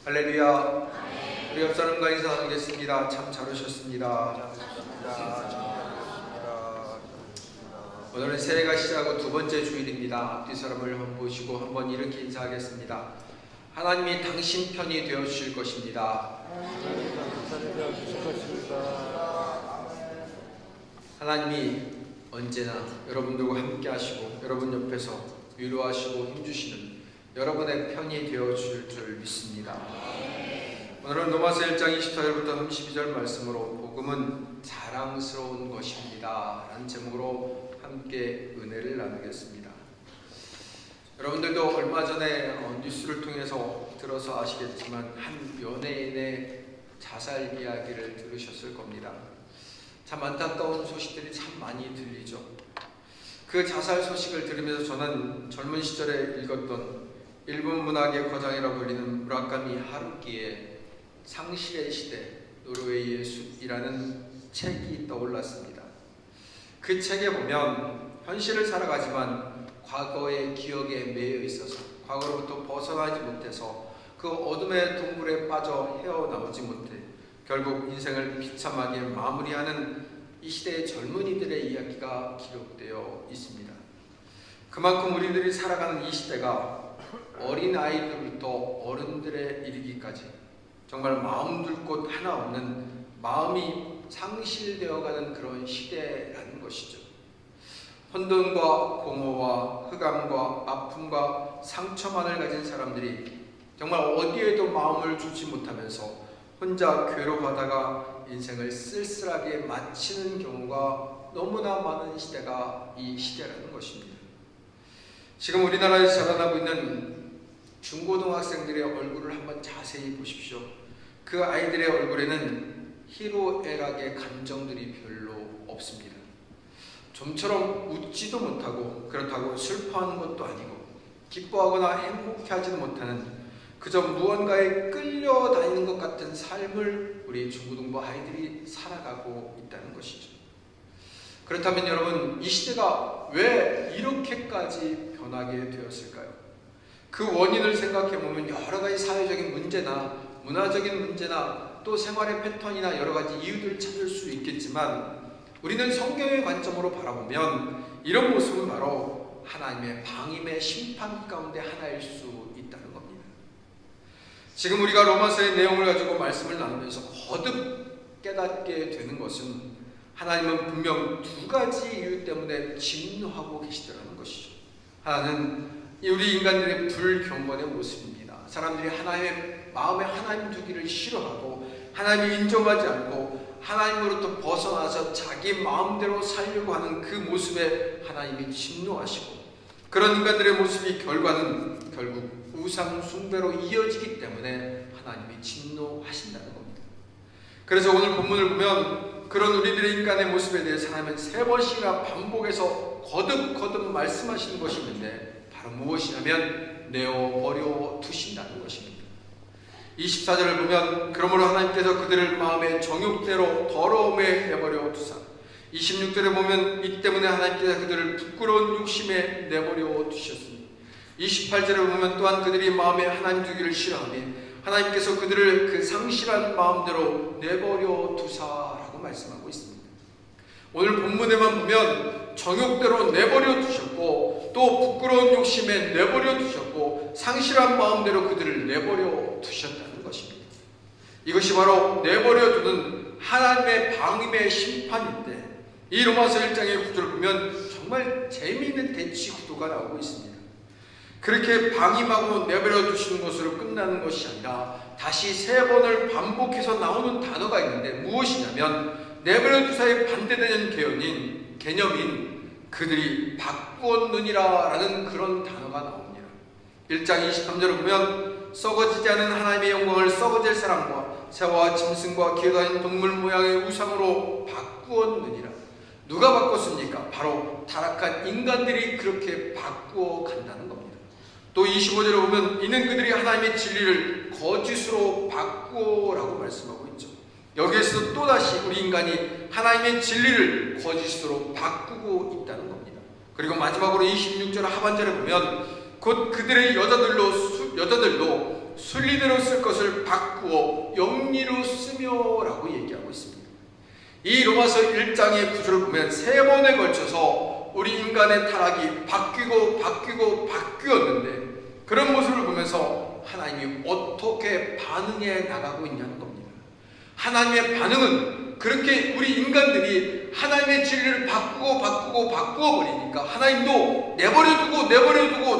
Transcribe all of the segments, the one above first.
할렐루야. 우리 옆 사람과 인사 나누겠습니다. 참 잘 오셨습니다. 오늘은 새해가 시작하고 두 번째 주일입니다. 앞뒤 사람을 한번 보시고 한번 이렇게 인사하겠습니다. 하나님이 당신 편이 되어 주실 것입니다. 하나님이 언제나 여러분들과 함께 하시고 여러분 옆에서 위로하시고 힘주시는 여러분의 편이 되어 주실 줄 믿습니다. 오늘은 로마서 1장 24절부터 32절 말씀으로 복음은 자랑스러운 것입니다 라는 제목으로 함께 은혜를 나누겠습니다. 여러분들도 얼마 전에 뉴스를 통해서 들어서 아시겠지만 한 연예인의 자살 이야기를 들으셨을 겁니다. 참 안타까운 소식들이 참 많이 들리죠. 그 자살 소식을 들으면서 저는 젊은 시절에 읽었던 일본 문학의 거장이라고 불리는 무라카미 하루키의 상실의 시대 노르웨이의 숲이라는 책이 떠올랐습니다. 그 책에 보면 현실을 살아가지만 과거의 기억에 매여 있어서 과거로부터 벗어나지 못해서 그 어둠의 동굴에 빠져 헤어나오지 못해 결국 인생을 비참하게 마무리하는 이 시대의 젊은이들의 이야기가 기록되어 있습니다. 그만큼 우리들이 살아가는 이 시대가 어린 아이들부터 어른들에 이르기까지 정말 마음 둘 곳 하나 없는 마음이 상실되어가는 그런 시대라는 것이죠. 혼돈과 공허와 흑암과 아픔과 상처만을 가진 사람들이 정말 어디에도 마음을 주지 못하면서 혼자 괴로워하다가 인생을 쓸쓸하게 마치는 경우가 너무나 많은 시대가 이 시대라는 것입니다. 지금 우리나라에서 자라나고 있는 중고등학생들의 얼굴을 한번 자세히 보십시오. 그 아이들의 얼굴에는 희로애락의 감정들이 별로 없습니다. 좀처럼 웃지도 못하고 그렇다고 슬퍼하는 것도 아니고 기뻐하거나 행복해하지도 못하는 그저 무언가에 끌려다니는 것 같은 삶을 우리 중고등부 아이들이 살아가고 있다는 것이죠. 그렇다면 여러분, 이 시대가 왜 이렇게까지 변하게 되었을까요? 그 원인을 생각해보면 여러 가지 사회적인 문제나 문화적인 문제나 또 생활의 패턴이나 여러 가지 이유들을 찾을 수 있겠지만 우리는 성경의 관점으로 바라보면 이런 모습은 바로 하나님의 방임의 심판 가운데 하나일 수 있다는 겁니다. 지금 우리가 로마서의 내용을 가지고 말씀을 나누면서 거듭 깨닫게 되는 것은 하나님은 분명 두 가지 이유 때문에 진노하고 계시더라는 것이죠. 하나는 우리 인간들의 불경건의 모습입니다. 사람들이 하나님의 마음에 하나님 두기를 싫어하고 하나님을 인정하지 않고 하나님으로부터 벗어나서 자기 마음대로 살려고 하는 그 모습에 하나님이 진노하시고 그런 인간들의 모습이 결과는 결국 우상 숭배로 이어지기 때문에 하나님이 진노하신다는 겁니다. 그래서 오늘 본문을 보면 그런 우리들의 인간의 모습에 대해서 하나님은 세 번씩이나 반복해서 거듭 말씀하시는 것이 있는데 바로 무엇이냐면 내어버려 두신다는 것입니다. 24절을 보면 그러므로 하나님께서 그들을 마음의 정욕대로 더러움에 내버려 두사 26절에 보면 이 때문에 하나님께서 그들을 부끄러운 욕심에 내버려 두셨습니다. 28절에 보면 또한 그들이 마음에 하나님 두기를 싫어하며 하나님께서 그들을 그 상실한 마음대로 내버려 두사라고 말씀하고 있습니다. 오늘 본문에만 보면 정욕대로 내버려 두셨고 또 부끄러운 욕심에 내버려 두셨고 상실한 마음대로 그들을 내버려 두셨다는 것입니다. 이것이 바로 내버려 두는 하나님의 방임의 심판인데 이 로마서 1장의 구절을 보면 정말 재미있는 대치 구도가 나오고 있습니다. 그렇게 방임하고 내버려 두시는 것으로 끝나는 것이 아니라 다시 세 번을 반복해서 나오는 단어가 있는데 무엇이냐면 내버려 두사에 반대되는 개념인 그들이 바꾸었느니라 라는 그런 단어가 나옵니다. 1장 23절을 보면 썩어지지 않은 하나님의 영광을 썩어질 사람과 새와 짐승과 기어다니는 동물 모양의 우상으로 바꾸었느니라. 누가 바꿨습니까? 바로 타락한 인간들이 그렇게 바꾸어 간다는 겁니다. 또 25절에 보면 이는 그들이 하나님의 진리를 거짓으로 바꾸라고 말씀하고 있죠. 여기에서 또다시 우리 인간이 하나님의 진리를 거짓으로 바꾸고 있다는 겁니다. 그리고 마지막으로 26절 하반절에 보면 곧 그들의 여자들도 순리대로 쓸 것을 바꾸어 영리로 쓰며라고 얘기하고 있습니다. 이 로마서 1장의 구절을 보면 3번에 걸쳐서 우리 인간의 타락이 바뀌었는데 그런 모습을 보면서 하나님이 어떻게 반응해 나가고 있냐는 겁니다. 하나님의 반응은 그렇게 우리 인간들이 하나님의 진리를 바꾸어 버리니까 하나님도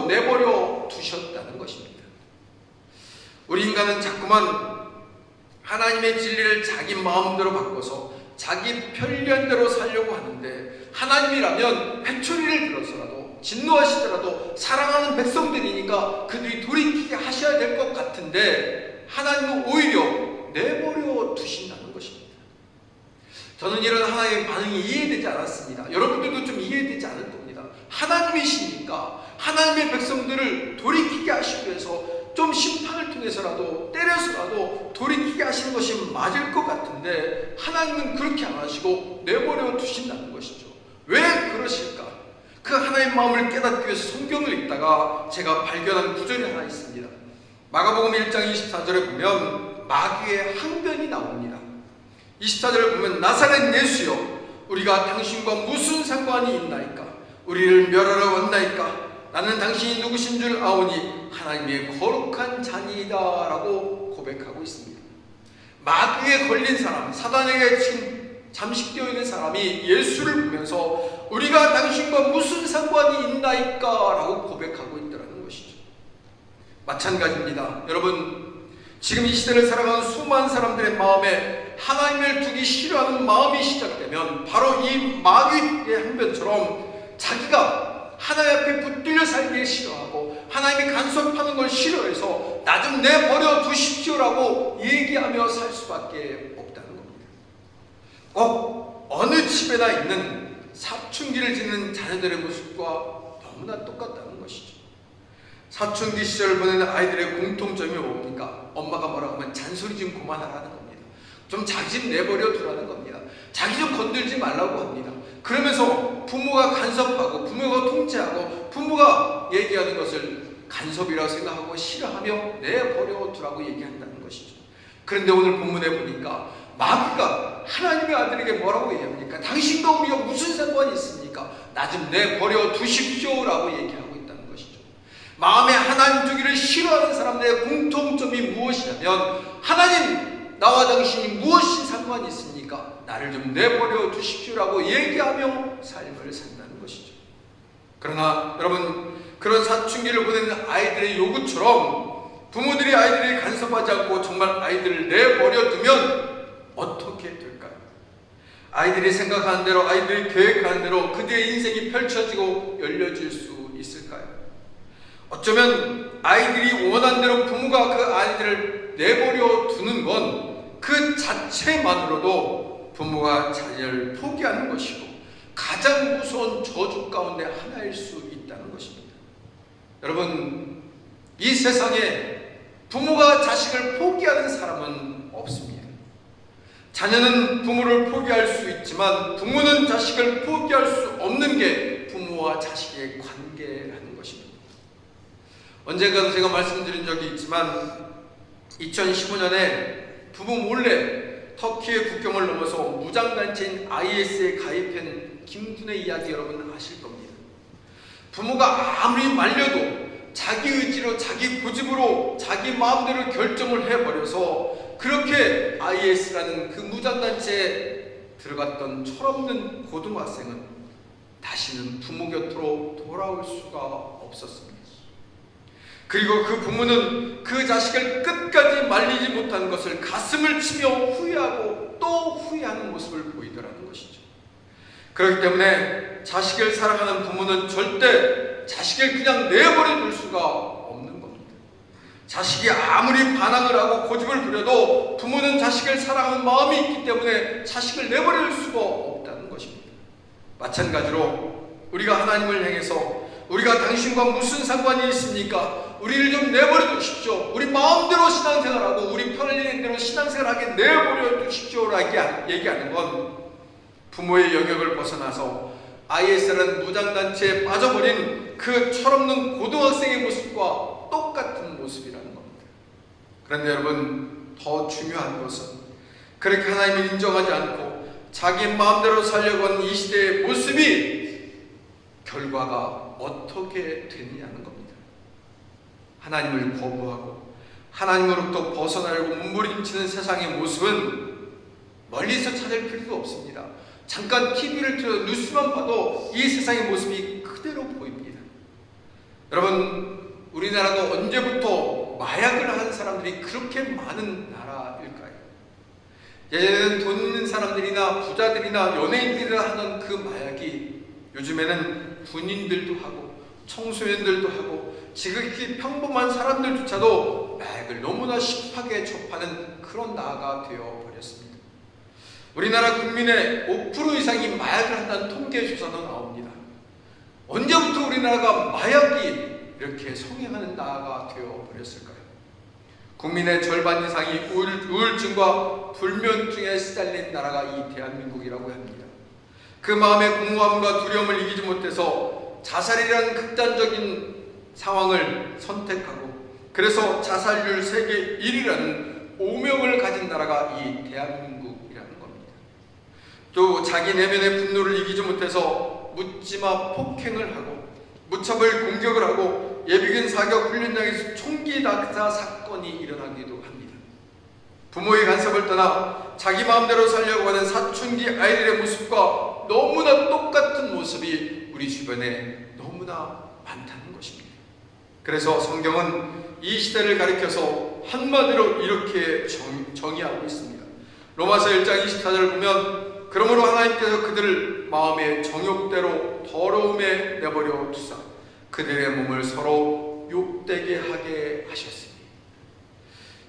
내버려 두셨다는 것입니다. 우리 인간은 자꾸만 하나님의 진리를 자기 마음대로 바꿔서 자기 편견대로 살려고 하는데 하나님이라면 회초리를 들어서라도 진노하시더라도 사랑하는 백성들이니까 그들이 돌이키게 하셔야 될 것 같은데 하나님은 오히려 내버려 두신다는 것입니다. 저는 이런 하나님의 반응이 이해되지 않았습니다. 여러분들도 좀 이해되지 않을 겁니다. 하나님이시니까 하나님의 백성들을 돌이키게 하시기 위해서 좀 심판을 통해서라도 때려서라도 돌이키게 하시는 것이 맞을 것 같은데 하나님은 그렇게 안 하시고 내버려 두신다는 것이죠. 왜 그러실까? 그 하나님의 마음을 깨닫기 위해서 성경을 읽다가 제가 발견한 구절이 하나 있습니다. 마가복음 1장 24절에 보면 마귀의 항변이 나옵니다. 24절을 보면 나사렛 예수여 우리가 당신과 무슨 상관이 있나이까? 우리를 멸하러 왔나이까? 나는 당신이 누구신 줄 아오니 하나님의 거룩한 자니이다 라고 고백하고 있습니다. 마귀에 걸린 사람, 사단에게 지금 잠식되어 있는 사람이 예수를 보면서 우리가 당신과 무슨 상관이 있나이까 라고 고백하고 있다는 것이죠. 마찬가지입니다. 여러분, 지금 이 시대를 살아가는 수많은 사람들의 마음에 하나님을 두기 싫어하는 마음이 시작되면 바로 이 마귀의 항변처럼 자기가 하나님 앞에 붙들려 살기를 싫어하고 하나님이 간섭하는 걸 싫어해서 나 좀 내버려 두십시오라고 얘기하며 살 수밖에 없다는 겁니다. 꼭 어느 집에나 있는 사춘기를 지는 자녀들의 모습과 너무나 똑같다는 것이죠. 사춘기 시절을 보내는 아이들의 공통점이 뭡니까? 엄마가 뭐라고 하면 잔소리 좀 그만하라는 겁니다. 좀 자기 좀 내버려 두라는 겁니다. 자기 좀 건들지 말라고 합니다. 그러면서 부모가 간섭하고 부모가 통제하고 부모가 얘기하는 것을 간섭이라고 생각하고 싫어하며 내버려 두라고 얘기한다는 것이죠. 그런데 오늘 본문에 보니까 마귀가 하나님의 아들에게 뭐라고 얘기합니까? 당신과 우리가 무슨 상관이 있습니까? 나 좀 내버려 두십시오라고 얘기하고 있다는 것이죠. 마음에 하나님 두기를 싫어하는 사람들의 공통점이 무엇이냐면 하나님 나와 당신이 무엇이 상관이 있습니까? 나를 좀 내버려 두십시오라고 얘기하며 삶을 산다는 것이죠. 그러나 여러분 그런 사춘기를 보내는 아이들의 요구처럼 부모들이 아이들이 간섭하지 않고 정말 아이들을 내버려 두면 어떻게 될까요? 아이들이 생각하는 대로 아이들이 계획하는 대로 그들의 인생이 펼쳐지고 열려질 수 있을까요? 어쩌면 아이들이 원하는 대로 부모가 그 아이들을 내버려 두는 건 그 자체만으로도 부모가 자녀를 포기하는 것이고 가장 무서운 저주 가운데 하나일 수 있다는 것입니다. 여러분, 이 세상에 부모가 자식을 포기하는 사람은 없습니다. 자녀는 부모를 포기할 수 있지만 부모는 자식을 포기할 수 없는 게 부모와 자식의 관계라는 것입니다. 언젠가도 제가 말씀드린 적이 있지만 2015년에 부모 몰래 터키의 국경을 넘어서 무장단체인 IS에 가입한 김군의 이야기 여러분 아실 겁니다. 부모가 아무리 말려도 자기 의지로 자기 고집으로 자기 마음대로 결정을 해버려서 그렇게 IS라는 그 무장단체에 들어갔던 철없는 고등학생은 다시는 부모 곁으로 돌아올 수가 없었습니다. 그리고 그 부모는 그 자식을 끝까지 말리지 못한 것을 가슴을 치며 후회하고 또 후회하는 모습을 보이더라는 것이죠. 그렇기 때문에 자식을 사랑하는 부모는 절대 자식을 그냥 내버려 둘 수가 없는 겁니다. 자식이 아무리 반항을 하고 고집을 부려도 부모는 자식을 사랑하는 마음이 있기 때문에 자식을 내버려 둘 수가 없다는 것입니다. 마찬가지로 우리가 하나님을 향해서 우리가 당신과 무슨 상관이 있습니까? 우리를 좀 내버려 두십시오. 우리 마음대로 신앙생활하고 우리 편리한 대로 신앙생활하게 내버려 두십시오라고 얘기하는 건 부모의 영역을 벗어나서 IS라는 무장단체에 빠져버린 그 철없는 고등학생의 모습과 똑같은 모습이라는 겁니다. 그런데 여러분, 더 중요한 것은 그렇게 하나님을 인정하지 않고 자기 마음대로 살려고 하는 이 시대의 모습이 결과가 어떻게 되느냐는 겁니다. 하나님을 거부하고 하나님으로부터 벗어나려고 몸부림치는 세상의 모습은 멀리서 찾을 필요도 없습니다. 잠깐 TV를 틀어 뉴스만 봐도 이 세상의 모습이 그대로 보입니다. 여러분, 우리나라도 언제부터 마약을 하는 사람들이 그렇게 많은 나라일까요? 예전에는 돈 있는 사람들이나 부자들이나 연예인들이나 하던 그 마약이 요즘에는 군인들도 하고 청소년들도 하고 지극히 평범한 사람들조차도 마약을 너무나 쉽게 접하는 그런 나라가 되어버렸습니다. 우리나라 국민의 5% 이상이 마약을 한다는 통계 조사도 나옵니다. 언제부터 우리나라가 마약이 이렇게 성행하는 나라가 되어버렸을까요? 국민의 절반 이상이 우울증과 불면증에 시달린 나라가 이 대한민국이라고 합니다. 그 마음의 공허함과 두려움을 이기지 못해서 자살이라는 극단적인 상황을 선택하고 그래서 자살률 세계 1위라는 오명을 가진 나라가 이 대한민국이라는 겁니다. 또 자기 내면의 분노를 이기지 못해서 묻지마 폭행을 하고 무차별 공격을 하고 예비군 사격 훈련장에서 총기 낙사 사건이 일어나기도 합니다. 부모의 간섭을 떠나 자기 마음대로 살려고 하는 사춘기 아이들의 모습과 너무나 똑같은 모습이 우리 주변에 너무나 많다는 것입니다. 그래서 성경은 이 시대를 가리켜서 한마디로 이렇게 정의하고 있습니다. 로마서 1장 24절을 보면 그러므로 하나님께서 그들을 마음의 정욕대로 더러움에 내버려 두사 그들의 몸을 서로 욕되게 하게 하셨으니.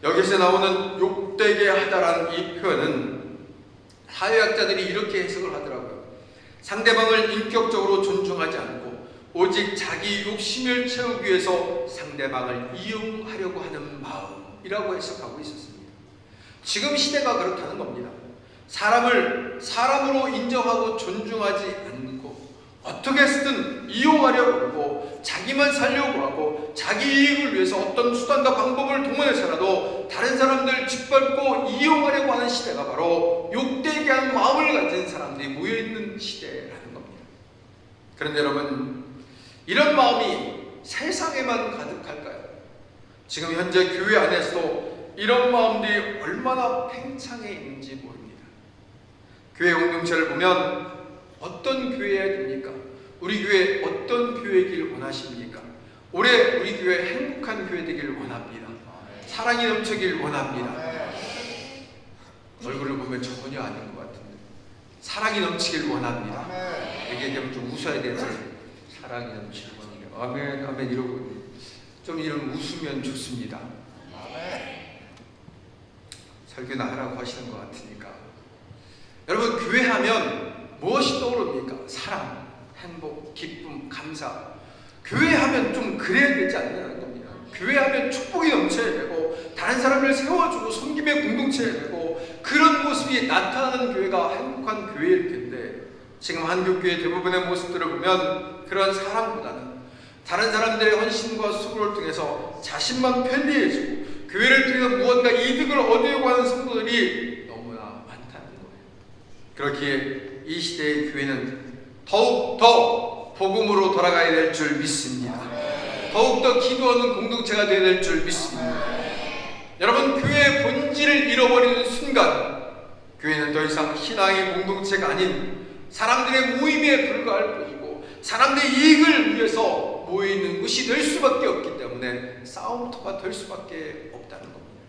여기서 나오는 욕되게 하다라는 이 표현은 사회학자들이 이렇게 해석을 하더라고요. 상대방을 인격적으로 존중하지 않고 오직 자기 욕심을 채우기 위해서 상대방을 이용하려고 하는 마음이라고 해석하고 있었습니다. 지금 시대가 그렇다는 겁니다. 사람을 사람으로 인정하고 존중하지 않고 어떻게 해서든 이용하려고 하고 자기만 살려고 하고 자기 이익을 위해서 어떤 수단과 방법을 동원해서라도 다른 사람들 짓밟고 이용하려고 하는 시대가 바로 욕되게 한 마음을 가진 사람들이 모여있는 시대라는 겁니다. 그런데 여러분, 이런 마음이 세상에만 가득할까요? 지금 현재 교회 안에서도 이런 마음들이 얼마나 팽창해 있는지 모릅니다. 교회 공동체를 보면 어떤 교회여야 됩니까? 우리 교회 어떤 교회이길 원하십니까? 올해 우리 교회 행복한 교회 되길 원합니다. 사랑이 넘치길 원합니다. 얼굴을 보면 전혀 아닌 것 같은데 사랑이 넘치길 원합니다. 얘기하면 좀 웃어야 되는데 사랑이 넘치길 원합니다. 아멘 아멘 이러고 좀 이런 웃으면 좋습니다. 설교나 하라고 하시는 것 같으니까. 여러분, 교회 하면 무엇이 떠오릅니까? 사랑, 행복, 기쁨, 감사. 교회 하면 좀 그래야 되지 않느냐는 겁니다. 교회 하면 축복이 넘쳐야 되고 다른 사람을 세워주고 섬김의 공동체야 되고 그런 모습이 나타나는 교회가 행복한 교회일 텐데 지금 한국교회 대부분의 모습들을 보면 그런 사랑보다는 다른 사람들의 헌신과 수고를 통해서 자신만 편리해지고 교회를 통해서 무언가 이득을 얻으려고 하는 성도들이 너무나 많다는 거예요. 그렇기에 이 시대의 교회는 더욱더 복음으로 돌아가야 될 줄 믿습니다. 더욱더 기도하는 공동체가 되어야 될 줄 믿습니다. 여러분, 교회의 본질을 잃어버리는 순간 교회는 더 이상 신앙의 공동체가 아닌 사람들의 모임에 불과할 뿐이고 사람들의 이익을 위해서 모여있는 곳이 될 수밖에 없기 때문에 싸움터가 될 수밖에 없다는 겁니다.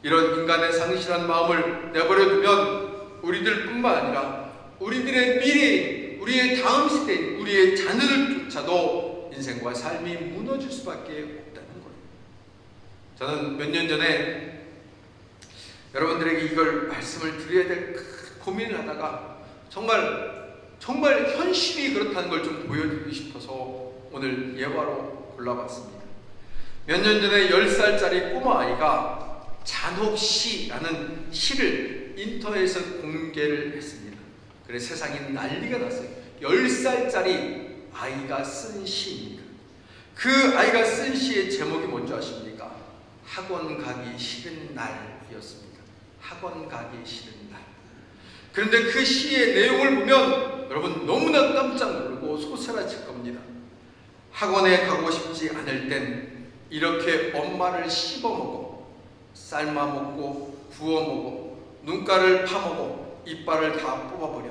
이런 인간의 상실한 마음을 내버려두면 우리들뿐만 아니라 우리들의 미래인, 우리의 다음 시대인, 우리의 자녀들조차도 인생과 삶이 무너질 수밖에 없다는 거예요. 저는 몇 년 전에 여러분들에게 이걸 말씀을 드려야 될 고민을 하다가 정말 현실이 그렇다는 걸 좀 보여드리고 싶어서 오늘 예화로 골라봤습니다. 몇 년 전에 10살짜리 꼬마아이가 잔혹시라는 시를 인터넷에서 공개를 했습니다. 그래서 세상에 난리가 났어요. 10살짜리 아이가 쓴 시입니다. 그 아이가 쓴 시의 제목이 뭔지 아십니까? 학원 가기 싫은 날이었습니다. 학원 가기 싫은 날. 그런데 그 시의 내용을 보면 여러분 너무나 깜짝 놀고 소스라칠 겁니다. 학원에 가고 싶지 않을 땐 이렇게 엄마를 씹어먹어, 삶아먹고 구워먹어, 눈가를 파먹어, 이빨을 다 뽑아버려,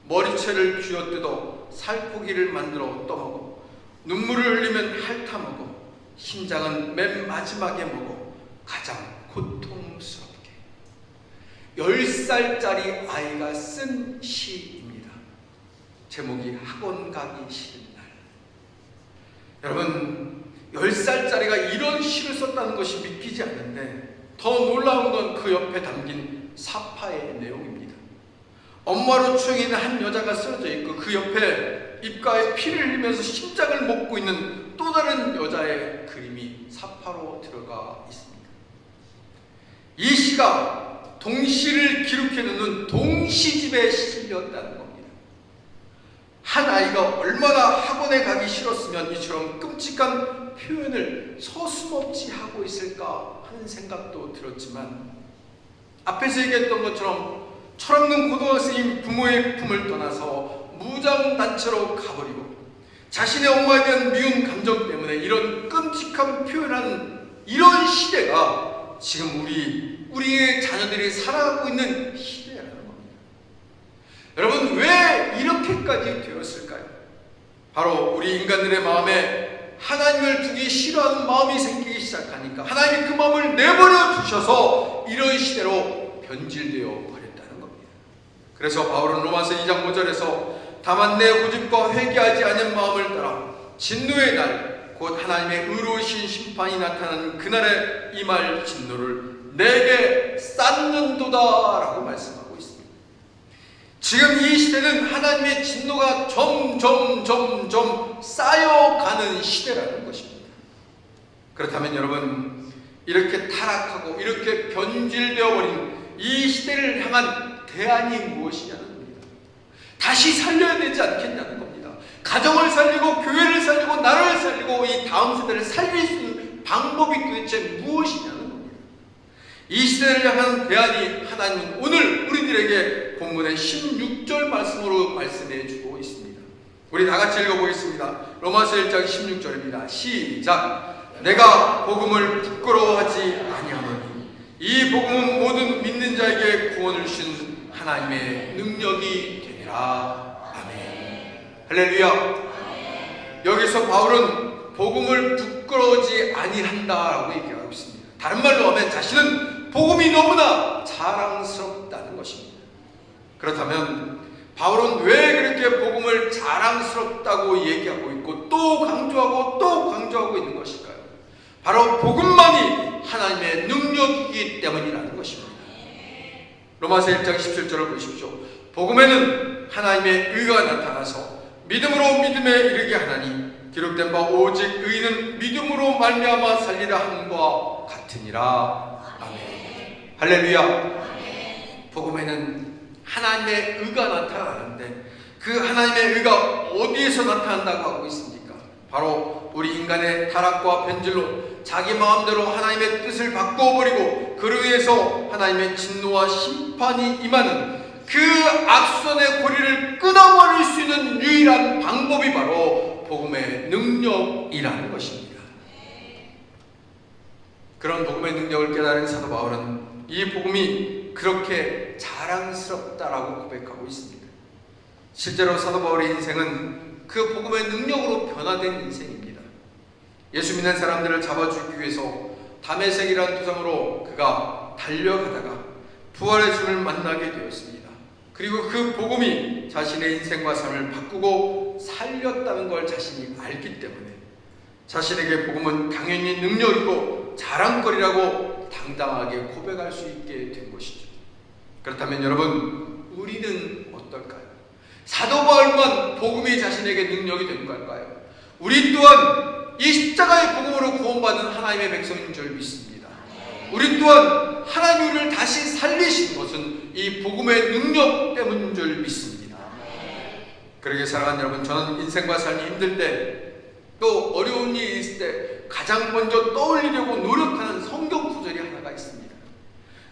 머리채를 쥐어뜯어 살코기를 만들어 떠먹어, 눈물을 흘리면 핥아먹어, 심장은 맨 마지막에 먹어, 가장 고통스럽게. 10살짜리 아이가 쓴 시입니다. 제목이 학원 가기 싫은 날. 여러분 10살짜리가 이런 시를 썼다는 것이 믿기지 않는데 더 놀라운 건 그 옆에 담긴 사파의 내용입니다. 엄마로 추정이는 한 여자가 쓰러져 있고 그 옆에 입가에 피를 흘리면서 심장을 먹고 있는 또 다른 여자의 그림이 사파로 들어가 있습니다. 이 시가 동시를 기록해놓는 동시집에 실렸다는 겁니다. 한 아이가 얼마나 학원에 가기 싫었으면 이처럼 끔찍한 표현을 서슴없이 하고 있을까 하는 생각도 들었지만, 앞에서 얘기했던 것처럼 철없는 고등학생이 부모의 품을 떠나서 무장단체로 가버리고 자신의 엄마에 대한 미운 감정 때문에 이런 끔찍한 표현하는 이런 시대가 지금 우리의 자녀들이 살아가고 있는 시대라는 겁니다. 여러분 왜 이렇게까지 되었을까요? 바로 우리 인간들의 마음에 하나님을 두기 싫어하는 마음이 생기기 시작하니까 하나님이 그 마음을 내버려 두셔서 이런 시대로 변질되어 버렸다는 겁니다. 그래서 바울은 로마서 2장 5절에서 다만 내 고집과 회개하지 않은 마음을 따라 진노의 날 곧 하나님의 의로우신 심판이 나타나는 그날에 임할 진노를 내게 쌓는도다 라고 말씀하고 있습니다. 지금 이 시대는 하나님의 진노가 점점 쌓여가는 시대라는 것입니다. 그렇다면 여러분 이렇게 타락하고 이렇게 변질되어 버린 이 시대를 향한 대안이 무엇이냐는 겁니다. 다시 살려야 되지 않겠냐는 겁니다. 가정을 살리고 교회를 살리고 나라를 살리고 이 다음 세대를 살릴 수 있는 방법이 도대체 무엇이냐는 겁니다. 이 시대를 향한 대안이 하나님은 오늘 우리들에게 본문의 16절 말씀으로 말씀해 주고 있습니다. 우리 다 같이 읽어보겠습니다. 로마서 1장 16절입니다. 시작. 내가 복음을 부끄러워하지 아니하노니 이 복음은 모든 믿는 자에게 구원을 주신 하나님의 능력이 되리라. 할렐루야. 여기서 바울은 복음을 부끄러워하지 아니한다라고 얘기하고 있습니다. 다른 말로 하면 자신은 복음이 너무나 자랑스럽다는 것입니다. 그렇다면 바울은 왜 그렇게 복음을 자랑스럽다고 얘기하고 있고 또 강조하고 있는 것일까요? 바로 복음만이 하나님의 능력이기 때문이라는 것입니다. 로마서 1장 17절을 보십시오. 복음에는 하나님의 의가 나타나서 믿음으로 믿음에 이르게 하나니 기록된 바 오직 의인은 믿음으로 말미암아 살리라 함과 같으니라. 아멘. 할렐루야. 아멘. 복음에는 하나님의 의가 나타나는데 그 하나님의 의가 어디에서 나타난다고 하고 있습니까? 바로 우리 인간의 타락과 변질로 자기 마음대로 하나님의 뜻을 바꿔버리고 그로 인해서 하나님의 진노와 심판이 임하는 그 악선의 고리를 끊어버릴 수 있는 유일한 방법이 바로 복음의 능력이라는 것입니다. 그런 복음의 능력을 깨달은 사도 바울은 이 복음이 그렇게 자랑스럽다라고 고백하고 있습니다. 실제로 사도 바울의 인생은 그 복음의 능력으로 변화된 인생입니다. 예수 믿는 사람들을 잡아주기 위해서 다메섹이라는 도상으로 그가 달려가다가 부활의 주를 만나게 되었습니다. 그리고 그 복음이 자신의 인생과 삶을 바꾸고 살렸다는 걸 자신이 알기 때문에 자신에게 복음은 당연히 능력이고 자랑거리라고 당당하게 고백할 수 있게 된 것이죠. 그렇다면 여러분 우리는 어떨까요? 사도 바울만 복음이 자신에게 능력이 된 걸까요? 우리 또한 이 십자가의 복음으로 구원받은 하나님의 백성인 줄 믿습니다. 우리 또한 하나님 우리를 다시 살리신 것은 이 복음의 능력 때문인 줄 믿습니다. 그러게 사랑하는 여러분, 저는 인생과 삶이 힘들 때 또 어려운 일이 있을 때 가장 먼저 떠올리려고 노력하는 성경 구절이 하나가 있습니다.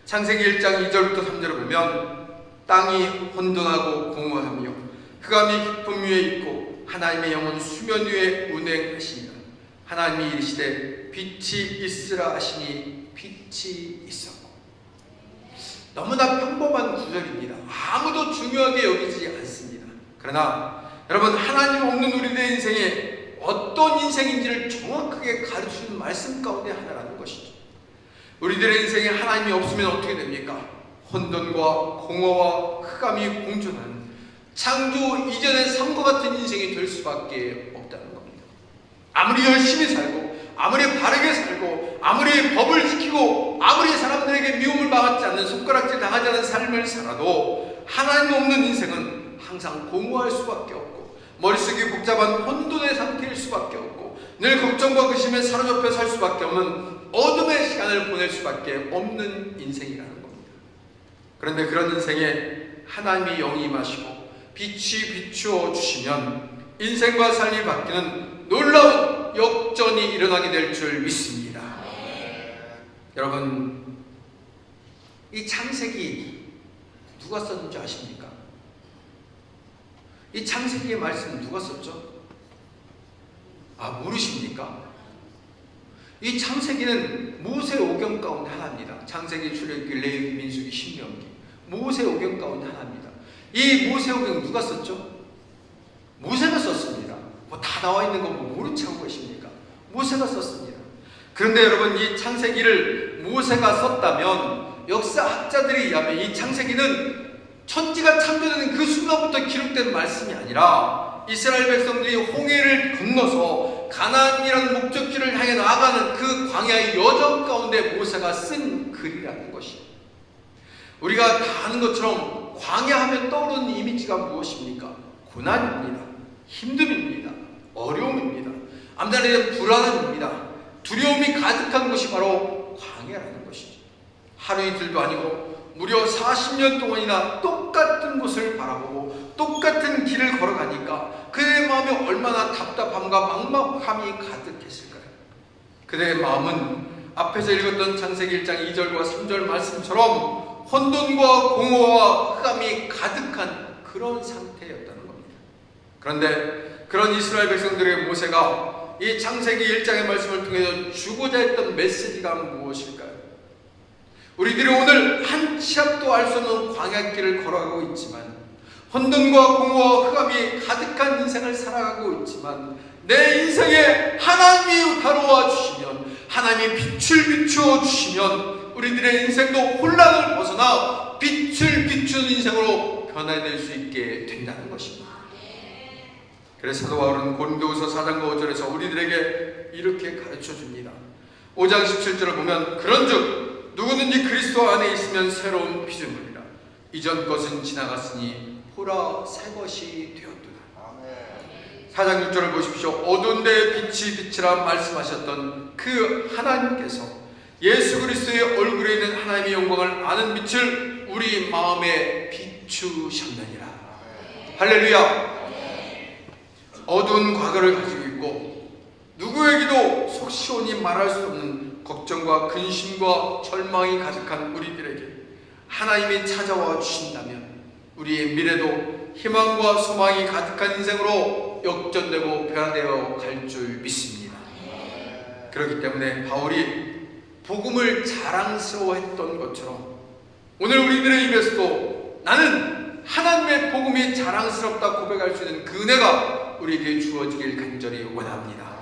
창세기 1장 2절부터 3절을 보면 땅이 혼돈하고 공허하며 흑암이 깊음 위에 있고 하나님의 영은 수면 위에 운행하시니라. 하나님이 이르시되 빛이 있으라 하시니 빛이 있었고. 너무나 평범한 구절입니다. 아무도 중요하게 여기지 않습니다. 그러나 여러분, 하나님 없는 우리들의 인생에 어떤 인생인지를 정확하게 가르치는 말씀 가운데 하나라는 것이죠. 우리들의 인생에 하나님이 없으면 어떻게 됩니까? 혼돈과 공허와 흑암이 공존하는 창조 이전의 삶과 같은 인생이 될 수밖에 없다는 겁니다. 아무리 열심히 살고 아무리 바르게 살고 아무리 법을 지키고 아무리 사람들에게 미움을 받지 않는 손가락질 당하지 않은 삶을 살아도 하나님 없는 인생은 항상 공허할 수밖에 없고 머릿속이 복잡한 혼돈의 상태일 수밖에 없고 늘 걱정과 의심에 사로잡혀 살 수밖에 없는 어둠의 시간을 보낼 수밖에 없는 인생이라는 겁니다. 그런데 그런 인생에 하나님의 영이 임하시고 빛이 비추어 주시면 인생과 삶이 바뀌는 놀라운 역전이 일어나게 될 줄 믿습니다. 여러분, 이 창세기 누가 썼는지 아십니까? 이 창세기의 말씀 누가 썼죠? 모르십니까? 이 창세기는 모세 오경 가운데 하나입니다. 창세기, 출애굽기, 레위기, 민수기, 신명기, 모세 오경 가운데 하나입니다. 이 모세 오경 누가 썼죠? 모세가 썼습니다. 다 나와 있는 거 모른 체 하고 계십니까? 모세가 썼습니다. 그런데 여러분, 이 창세기를 모세가 썼다면 역사학자들에 의하면 이 창세기는 천지가 창조되는 그 순간부터 기록된 말씀이 아니라 이스라엘 백성들이 홍해를 건너서 가나안이라는 목적지를 향해 나아가는 그 광야의 여정 가운데 모세가 쓴 글이라는 것이에요. 우리가 다 아는 것처럼 광야하면 떠오르는 이미지가 무엇입니까? 고난입니다. 힘듦입니다. 어려움입니다. 암달에 불안함입니다. 두려움이 가득한 것이 바로 광야라는 것이죠. 하루 이틀도 아니고 무려 40년 동안이나 똑같은 곳을 바라보고 똑같은 길을 걸어가니까 그의 마음에 얼마나 답답함과 막막함이 가득했을까요? 그의 마음은 앞에서 읽었던 창세기 1장 2절과 3절 말씀처럼 혼돈과 공허와 흑암이 가득한 그런 상태였다는 겁니다. 그런데 그런 이스라엘 백성들의 모세가 이 창세기 1장의 말씀을 통해서 주고자 했던 메시지가 무엇일까요? 우리들이 오늘 한 치 앞도 알 수 없는 광야길을 걸어가고 있지만 혼돈과 공허와 흑암이 가득한 인생을 살아가고 있지만 내 인생에 하나님이 다루어 주시면 하나님이 빛을 비추어 주시면 우리들의 인생도 혼란을 벗어나 빛을 비추는 인생으로 변화될 수 있게 된다는 것입니다. 그래서 사도 바울은 고린도후서 4장과 5절에서 우리들에게 이렇게 가르쳐줍니다. 5장 17절을 보면 그런즉 누구든지 그리스도 안에 있으면 새로운 피조물이라 이전 것은 지나갔으니 보라 새 것이 되었도다. 4장 6절을 보십시오. 어두운 데에 빛이 빛이라 말씀하셨던 그 하나님께서 예수 그리스도의 얼굴에 있는 하나님의 영광을 아는 빛을 우리 마음에 비추셨느니라. 할렐루야. 어두운 과거를 가지고 있고 누구에게도 속 시원히 말할 수 없는 걱정과 근심과 절망이 가득한 우리들에게 하나님이 찾아와 주신다면 우리의 미래도 희망과 소망이 가득한 인생으로 역전되고 변화되어 갈 줄 믿습니다. 그렇기 때문에 바울이 복음을 자랑스러워했던 것처럼 오늘 우리들의 입에서도 나는 하나님의 복음이 자랑스럽다 고백할 수 있는 그 은혜가 우리에게 주어지길 간절히 원합니다.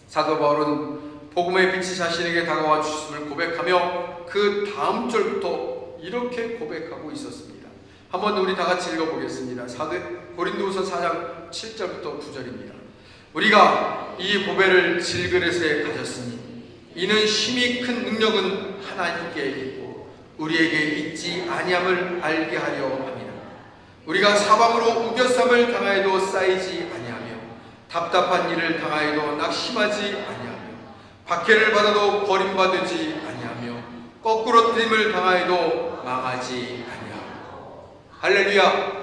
사도 바울은 복음의 빛이 자신에게 다가와 주심을 고백하며 그 다음 절부터 이렇게 고백하고 있었습니다. 한번 우리 다 같이 읽어보겠습니다. 고린도후서 4장 7절부터 9절입니다. 우리가 이 보배를 질그릇에 가졌으니 이는 힘이 큰 능력은 하나님께 있고 우리에게 있지 아니함을 알게 하려 함이라. 우리가 사방으로 우겨쌈을 당하여도 쌓이지 아니하며 답답한 일을 당하여도 낙심하지 아니하며 박해를 받아도 버림받지 아니하며 거꾸로 트림을 당하여도 망하지 아니하며. 할렐루야.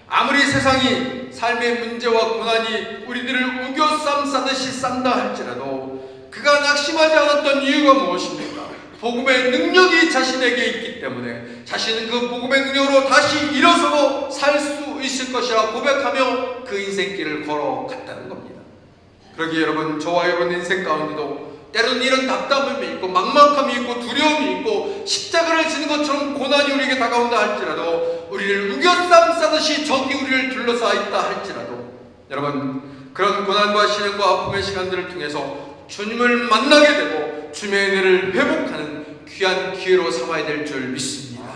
아무리 세상이 삶의 문제와 고난이 우리들을 우겨쌈 싸듯이 싼다 할지라도 그 그가 낙심하지 않았던 이유가 무엇입니까? 복음의 능력이 자신에게 있기 때문에 자신은 그 복음의 능력으로 다시 일어서고 살 수 있을 것이라 고백하며 그 인생길을 걸어갔다는 겁니다. 그러기에 여러분, 저와 여러분 인생 가운데도 때로는 이런 답답함이 있고 막막함이 있고 두려움이 있고 십자가를 지는 것처럼 고난이 우리에게 다가온다 할지라도, 우리를 우겨쌈 싸듯이 적이 우리를 둘러싸 있다 할지라도, 여러분, 그런 고난과 시련과 아픔의 시간들을 통해서 주님을 만나게 되고 주님의 은혜를 회복하는 귀한 기회로 삼아야 될 줄 믿습니다.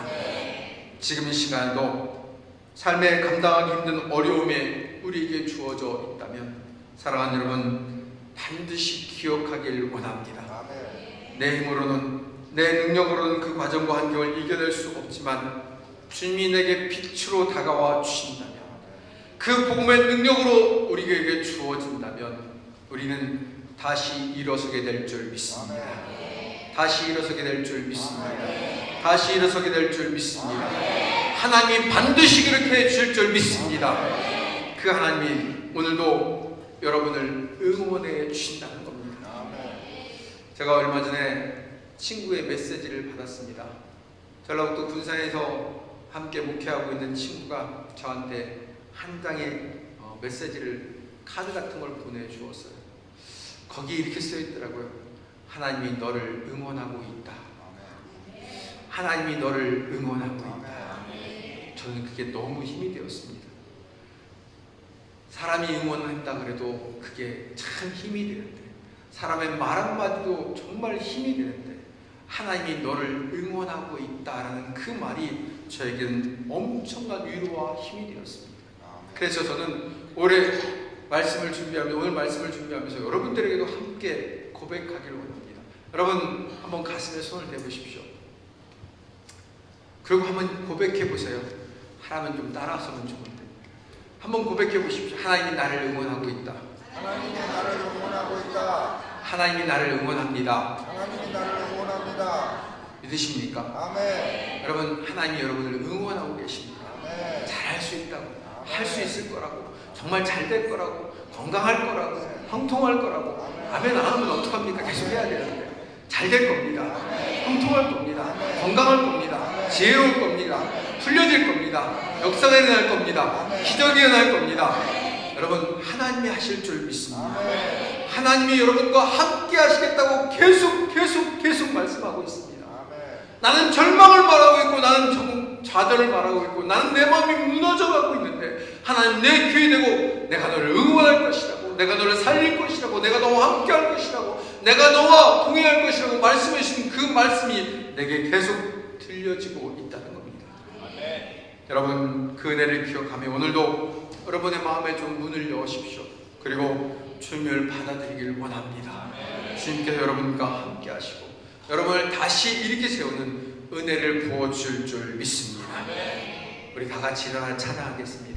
지금 이 시간에도 삶에 감당하기 힘든 어려움에 우리에게 주어져 있다면 사랑하는 여러분, 반드시 기억하길 원합니다. 내 힘으로는, 내 능력으로는 그 과정과 환경을 이겨낼 수 없지만 주님이 내게 빛으로 다가와 주신다면, 그 복음의 능력으로 우리에게 주어진다면 우리는 다시 일어서게 될 줄 믿습니다. 다시 일어서게 될 줄 믿습니다. 다시 일어서게 될 줄 믿습니다. 하나님이 반드시 그렇게 해주실 줄 믿습니다. 그 하나님이 오늘도 여러분을 응원해 주신다는 겁니다. 제가 얼마 전에 친구의 메시지를 받았습니다. 전라북도 군산에서 함께 목회하고 있는 친구가 저한테 한 장의 메시지를, 카드 같은 걸 보내주었어요. 거기에 이렇게 써 있더라고요. 하나님이 너를 응원하고 있다. 하나님이 너를 응원하고 있다. 저는 그게 너무 힘이 되었습니다. 사람이 응원한다 그래도 그게 참 힘이 되는데, 사람의 말 한마디도 정말 힘이 되는데, 하나님이 너를 응원하고 있다라는 그 말이 저에게는 엄청난 위로와 힘이 되었습니다. 그래서 저는 오늘 말씀을 준비하면서 여러분들에게도 함께 고백하기를 원합니다. 여러분, 한번 가슴에 손을 대보십시오. 그리고 한번 고백해 보세요. 하나면 좀 따라서면 좋은데 한번 고백해 보십시오. 하나님이 나를 응원하고 있다. 하나님이 나를 응원하고 있다. 하나님이 나를 응원합니다. 하나님이 나를 응원합니다. 믿으십니까? 아멘. 여러분, 하나님이 여러분을 응원하고 계십니다. 아멘. 잘할 수 있다고, 할 수 있을 거라고, 정말 잘 될 거라고, 건강할 거라고, 형통할 거라고. 아멘 안 하면 어떡합니까? 계속 해야 되는데. 잘 될 겁니다. 형통할 겁니다. 건강할 겁니다. 지혜로울 겁니다. 풀려질 겁니다. 역사가 일어날 겁니다. 기적이 일어날 겁니다. 여러분, 하나님이 하실 줄 믿습니다. 하나님이 여러분과 함께 하시겠다고 계속 말씀하고 있습니다. 나는 절망을 말하고 있고, 나는 좌절을 말하고 있고, 나는 내 마음이 무너져가고 있는데 하나님 내 귀에 대고 내가 너를 응원할 것이라고, 내가 너를 살릴 것이라고, 내가 너와 함께 할 것이라고, 내가 너와 동행할 것이라고 말씀해 주신 그 말씀이 내게 계속 들려지고 있다는 겁니다. 여러분, 그 은혜를 기억하며 오늘도 여러분의 마음에 좀 문을 여십시오. 그리고 주님을 받아들이길 원합니다. 주님께서 여러분과 함께 하시고 여러분을 다시 일으켜 세우는 은혜를 부어줄 줄 믿습니다. 우리 다 같이 일어나 찬양하겠습니다.